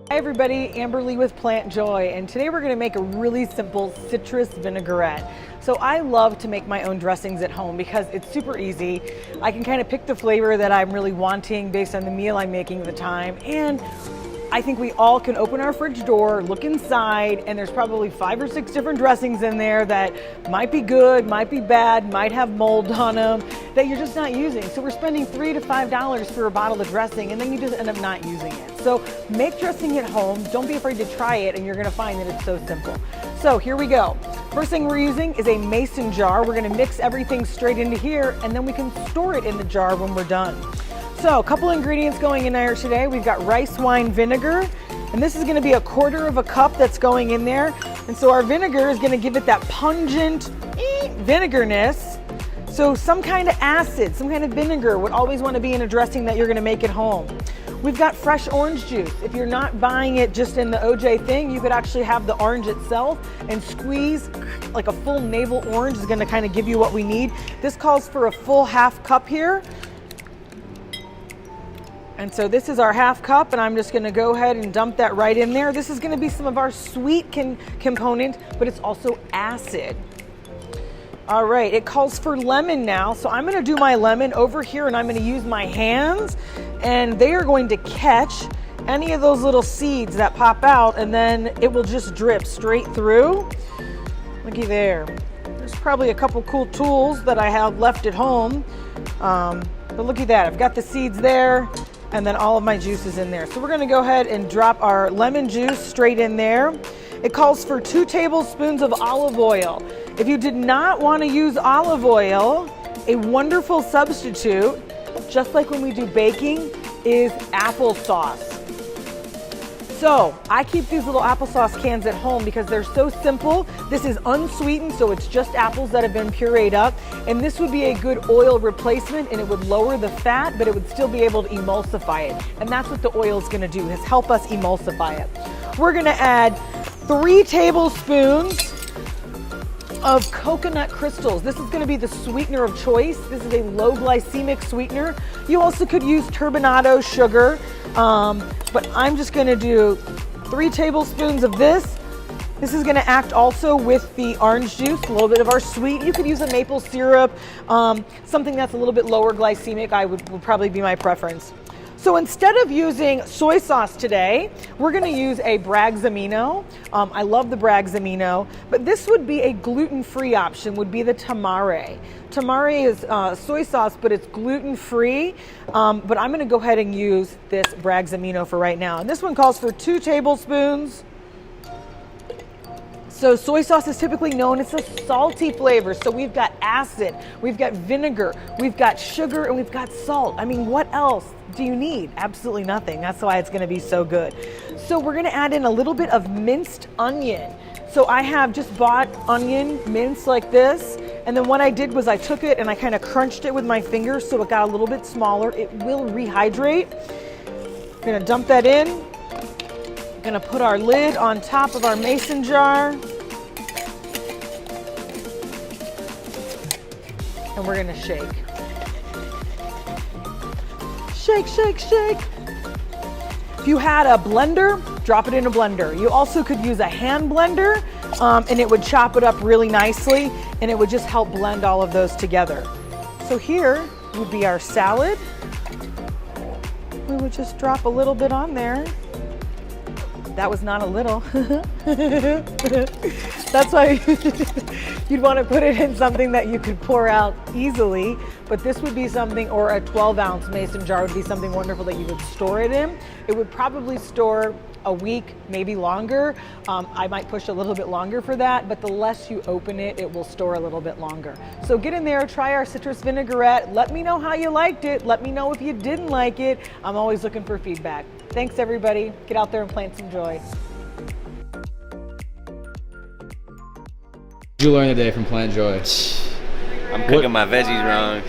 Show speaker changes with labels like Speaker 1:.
Speaker 1: Hi everybody, Amber Lee with Plant Joy, and today we're going to make a really simple citrus vinaigrette. So I love to make my own dressings at home because it's super easy. I can kind of pick the flavor that I'm really wanting based on the meal I'm making at the time, and I think we all can open our fridge door, look inside, and there's probably 5 or 6 different dressings in there that might be good, might be bad, might have mold on them that you're just not using. So we're spending $3 to $5 for a bottle of dressing, and then you just end up not using it. So make dressing at home. Don't be afraid to try it, and you're gonna find that it's so simple. So here we go. First thing we're using is a mason jar. We're gonna mix everything straight into here, and then we can store it in the jar when we're done. So a couple ingredients going in there today. We've got rice wine vinegar, and this is gonna be 1/4 cup that's going in there. And so our vinegar is gonna give it that pungent vinegarness. So some kind of acid, some kind of vinegar would always wanna be in a dressing that you're gonna make at home. We've got fresh orange juice. If you're not buying it just in the OJ thing, you could actually have the orange itself and squeeze like a full navel orange is gonna kind of give you what we need. This calls for a full 1/2 cup here. And so this is our 1/2 cup, and I'm just gonna go ahead and dump that right in there. This is gonna be some of our sweet component, but it's also acid. All right, it calls for lemon now. So I'm gonna do my lemon over here, and I'm gonna use my hands, and they are going to catch any of those little seeds that pop out, and then it will just drip straight through. Looky there. There's probably a couple cool tools that I have left at home. But look at that, I've got the seeds there, and then all of my juice is in there. So we're gonna go ahead and drop our lemon juice straight in there. It calls for 2 tablespoons of olive oil. If you did not wanna use olive oil, a wonderful substitute, just like when we do baking, is applesauce. So I keep these little applesauce cans at home because they're so simple. This is unsweetened, so it's just apples that have been pureed up. And this would be a good oil replacement, and it would lower the fat, but it would still be able to emulsify it. And that's what the oil is gonna do, is help us emulsify it. We're gonna add 3 tablespoons of coconut crystals. This is gonna be the sweetener of choice. This is a low glycemic sweetener. You also could use turbinado sugar, but I'm just gonna do 3 tablespoons of this. This is gonna act also with the orange juice, a little bit of our sweet. You could use a maple syrup, something that's a little bit lower glycemic would probably be my preference. So instead of using soy sauce today, we're gonna use a Bragg's amino. I love the Bragg's amino, but this would be a gluten-free option, would be the tamare. Tamare is soy sauce, but it's gluten-free, but I'm gonna go ahead and use this Bragg's amino for right now. And this one calls for 2 tablespoons. So soy sauce is typically known as a salty flavor. So we've got acid, we've got vinegar, we've got sugar, and we've got salt. I mean, what else do you need? Absolutely nothing. That's why it's gonna be so good. So we're gonna add in a little bit of minced onion. So I have just bought onion minced like this. And then what I did was I took it and I kind of crunched it with my fingers so it got a little bit smaller. It will rehydrate. I'm gonna dump that in. Gonna put our lid on top of our mason jar, and we're gonna shake. Shake, shake, shake. If you had a blender, drop it in a blender. You also could use a hand blender, and it would chop it up really nicely, and it would just help blend all of those together. So here would be our salad. We would just drop a little bit on there. That was not a little. That's why you'd want to put it in something that you could pour out easily, but this would be something, or a 12-ounce mason jar would be something wonderful that you would store it in. It would probably store a week, maybe longer. I might push a little bit longer for that, but the less you open it, it will store a little bit longer. So get in there, try our citrus vinaigrette. Let me know how you liked it. Let me know if you didn't like it. I'm always looking for feedback. Thanks everybody. Get out there and plant some joy.
Speaker 2: What did you learn today from Plant Joy?
Speaker 3: I'm cooking my veggies wrong.